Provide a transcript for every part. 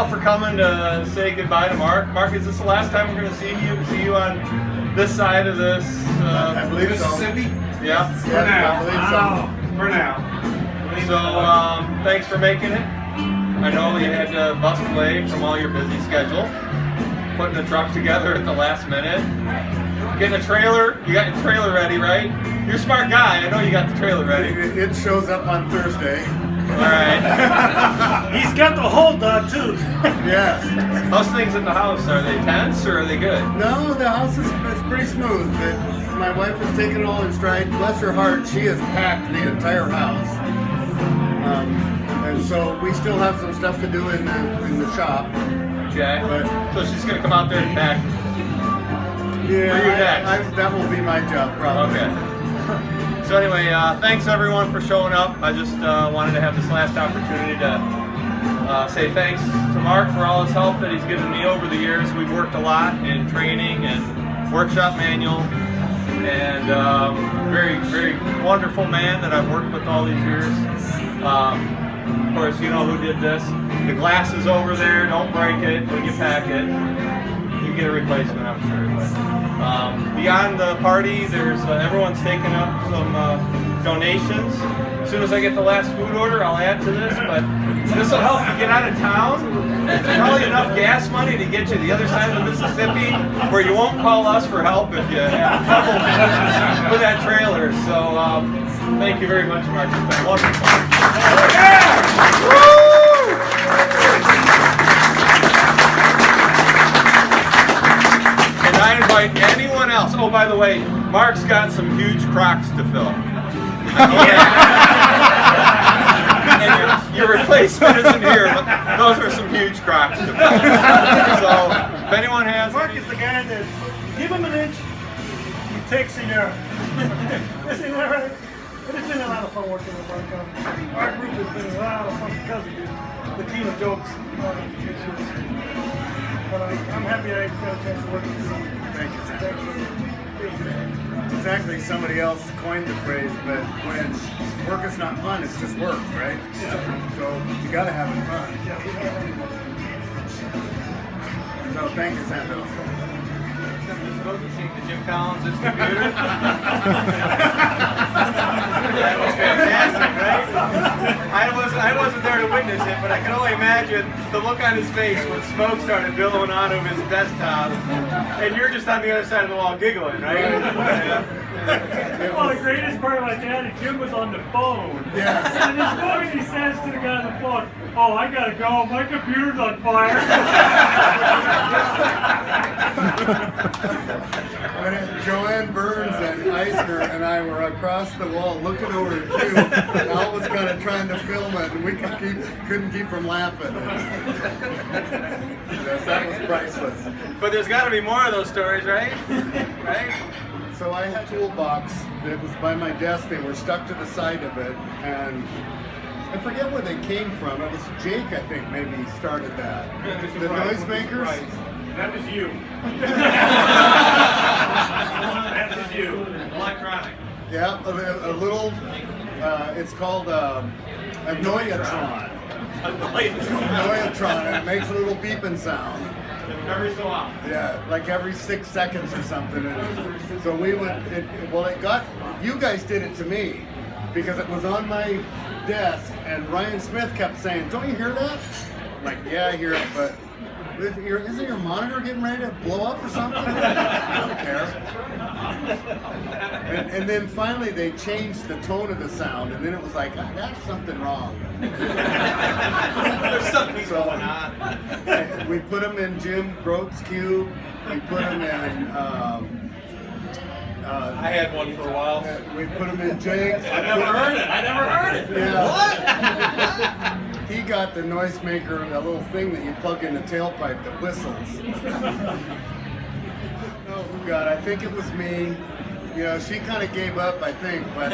all for coming to say goodbye to Mark. Mark, is this the last time we're going to see you on this side of this? I believe Mississippi? So. Yeah. For now. I believe so. For now. So thanks for making it. I know you had to bust away from all your busy schedule, putting the truck together at the last minute, getting a trailer. You got your trailer ready, right? You're a smart guy. I know you got the trailer ready. It shows up on Thursday. All right. He's got the whole dog too. Yes. Those things in the house, are they tense or are they good? No, the house is pretty smooth. My wife has taken it all in stride. Bless her heart, she has packed the entire house. And so we still have some stuff to do in the shop. Okay. But So she's going to come out there and pack. yeah, For you next. that will be my job, probably. Okay. So anyway, thanks everyone for showing up. I just wanted to have this last opportunity to say thanks to Mark for all his help that he's given me over the years. We've worked a lot in training and workshop manual, and very, very wonderful man that I've worked with all these years. Of course, you know who did this. The glass is over there. Don't break it when you pack it. You get a replacement, I'm sure. But, beyond the party, there's everyone's taking up some donations. As soon as I get the last food order, I'll add to this. But this will help you get out of town. It's probably enough gas money to get you to the other side of the Mississippi, where you won't call us for help if you have trouble with that trailer. So thank you very much, Mark. It's been wonderful. And I invite anyone else. Oh, by the way, Mark's got some huge Crocs to fill. And your replacement isn't here, but those are some huge Crocs to fill. So, if anyone has Mark is the guy that give him an inch, he takes a yard. Isn't that right? But it's been a lot of fun working with Mark. Our group has been a lot of fun because of the team of jokes. But I'm happy I got a chance to work with you. Thank you, Sam. It's actually somebody else coined the phrase, but when work is not fun, it's just work, right? Yeah. So you got to have it fun. Yeah, we have So thank you, Santos. seeing the Jim Collins' computer. That was fantastic, right? I wasn't there to witness it, but I can only imagine the look on his face when smoke started billowing out of his desktop, and you're just on the other side of the wall giggling, right? Yeah. Well, the greatest part about that is Jim was on the phone. Yes. And this morning he says to the guy on the phone, "Oh, I gotta go. My computer's on fire." When Joanne Burns and Eisner and I were across the wall looking over at you, and Al was kind of trying to film it, and we couldn't keep from laughing. Yes, that was priceless. But there's got to be more of those stories, right? Right? So I had a toolbox that was by my desk. They were stuck to the side of it, and I forget where they came from. It was Jake, I think, maybe started that. The noisemakers? That was you. That was you. Electronic. Yeah, a little, it's called a Noyatron. Noyatron, and it makes a little beeping sound. Every so often. Yeah, like every 6 seconds or something. And so we went, you guys did it to me because it was on my desk and Ryan Smith kept saying, "Don't you hear that?" I'm like, "Yeah, I hear it, but isn't your monitor getting ready to blow up or something?" I don't care. And then finally they changed the tone of the sound, and then it was like, "That's something wrong." There's something So, going on. we put them in Jim Grote's cube. We put them in. I had one for a while. We put them in Jake's. I never heard it. Yeah. What? He got the noisemaker, that little thing that you plug in the tailpipe that whistles. Oh God, I think it was me. You know, she kind of gave up, I think, but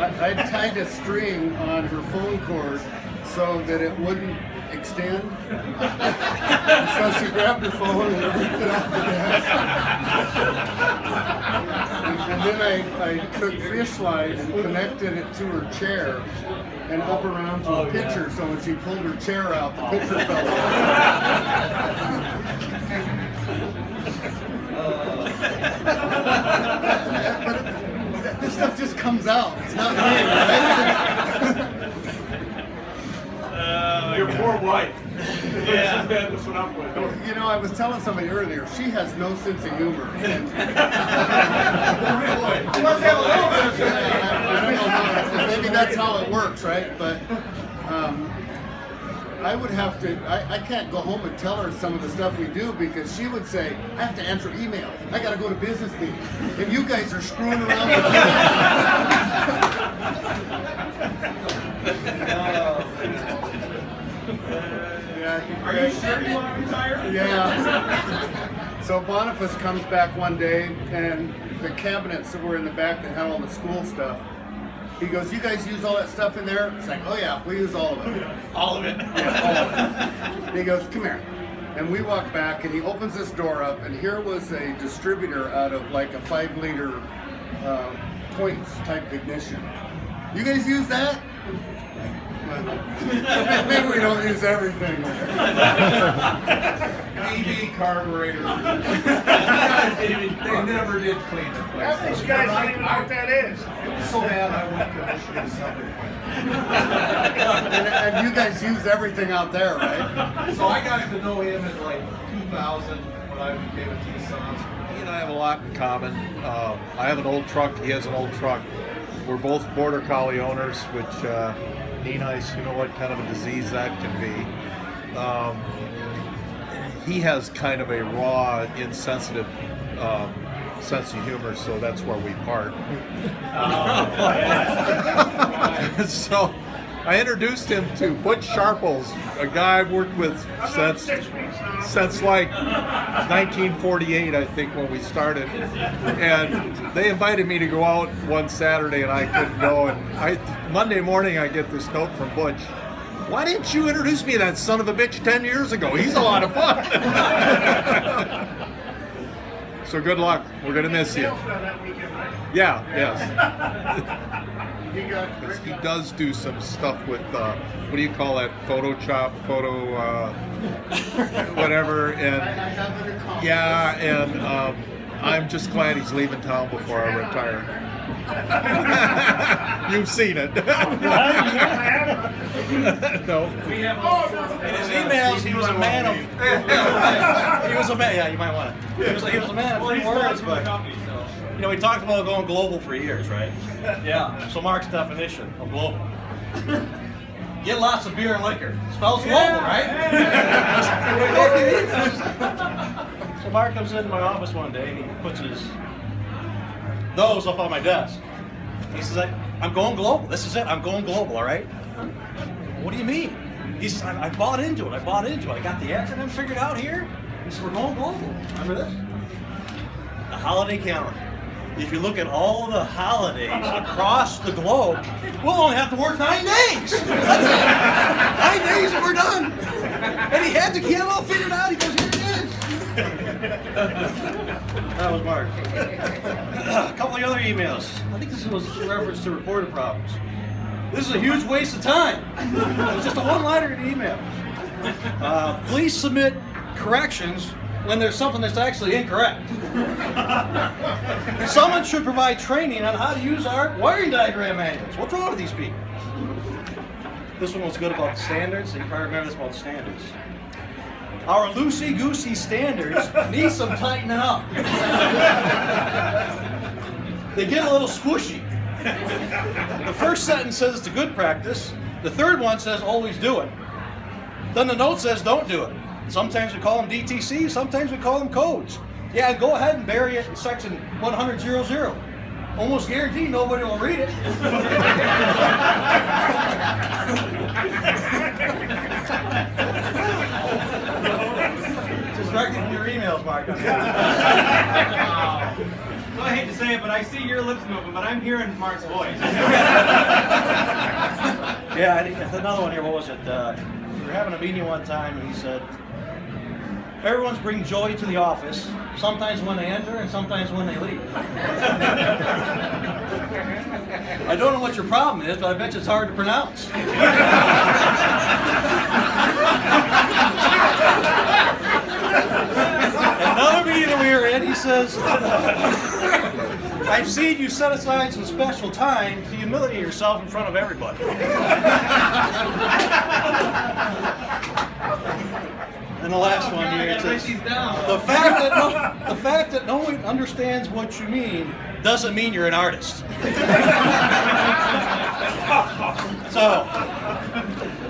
I tied a string on her phone cord so that it wouldn't extend. And so she grabbed her phone and ripped it off the desk. And then I took fish line and connected it to her chair. and up around to a pitcher, so when she pulled her chair out, the pitcher fell off. But this stuff just comes out. It's not me, right? Your poor wife. Yeah. Had to put up with. You know, I was telling somebody earlier, she has no sense of humor. And She must have a little bit of I don't know how, maybe that's how it works, right? But I would have to, I can't go home and tell her some of the stuff we do because she would say, I have to answer emails. I got to go to business meetings. And you guys are screwing around with Are you sure you want to retire? Yeah. So Boniface comes back one day, and the cabinets that were in the back that had all the school stuff, he goes, you guys use all that stuff in there? It's like, oh yeah, we use all of it. All of it. Yeah, all of it. And he goes, come here. And we walk back, and he opens this door up, and here was a distributor out of like a 5-liter points type ignition. You guys use that? Maybe we don't use everything. EV carburetor. They never did clean it. Half these guys don't even know what that is. It was so bad I went to Michigan Assembly And you guys use everything out there, right? So I got to know him in like 2000 when I became a T-Son. He and I have a lot in common. I have an old truck. He has an old truck. We're both border collie owners, which knee nice. You know what kind of a disease that can be. He has kind of a raw, insensitive sense of humor, so that's where we part. So I introduced him to Butch Sharples, a guy I've worked with since like 1948, I think, when we started. And they invited me to go out one Saturday, and I couldn't go. And Monday morning, I get this note from Butch. Why didn't you introduce me to that son of a bitch 10 years ago? He's a lot of fun. So good luck. We're going to miss you. Yeah, yes. He does do some stuff with, what do you call that? Photoshop, whatever. And yeah, and I'm just glad he's leaving town before I retire. You've seen it. No. We have In his emails, he was a man of. He was a man. Yeah, you might want to. He was a man of few words, but you know, we talked about going global for years, right? Yeah. So Mark's definition of global: get lots of beer and liquor. Spells global, right? So Mark comes into my office one day and he puts those up on my desk. He says, "I'm going global. This is it. I'm going global. All right." What do you mean? He says, I bought into it. I got the acronym figured out here. He says, we're going global. Remember this? The holiday calendar. If you look at all the holidays across the globe, we'll only have to work 9 days. That's it. 9 days and we're done. And he had it all figured out. He goes, here it is. That was Mark. A couple of other emails. I think this was in reference to reported problems. This is a huge waste of time. It's just a one-liner in the email. Please submit corrections when there's something that's actually incorrect. Someone should provide training on how to use our wiring diagram manuals. What's wrong with these people? This one was good about the standards. You probably remember this about the standards. Our loosey-goosey standards need some tightening up. They get a little squishy. The first sentence says it's a good practice. The third one says always do it. Then the note says don't do it. Sometimes we call them DTC, sometimes we call them codes. Yeah, go ahead and bury it in section 100.00. Almost guaranteed nobody will read it. Just directly from your emails, Mark. Well, I hate to say it, but I see your lips moving, but I'm hearing Mark's voice. Yeah, I think another one here. What was it? We were having a meeting one time, and he said, everyone's bring joy to the office, sometimes when they enter and sometimes when they leave. I don't know what your problem is, but I bet you it's hard to pronounce. Another meeting that we were in, he says, I've seen you set aside some special time to humiliate yourself in front of everybody. And the last one here, it says, the fact that no one understands what you mean doesn't mean you're an artist. So,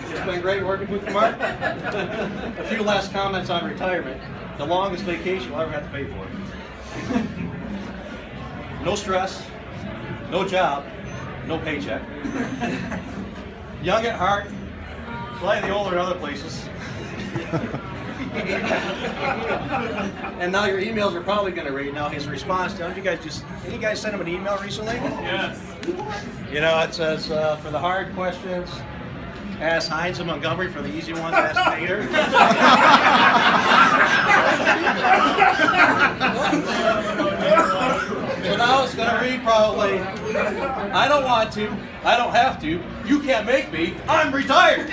it's been great working with you, Mark. A few last comments on retirement. The longest vacation you'll ever have to pay for. No stress, no job, no paycheck. Young at heart, slightly older in other places. And now your emails are probably going to read. Now his response, did you guys send him an email recently? Yes. You know, it says, for the hard questions, ask Heinz and Montgomery. For the easy ones, ask Peter. So now it's going to read probably, I don't want to, I don't have to, you can't make me, I'm retired.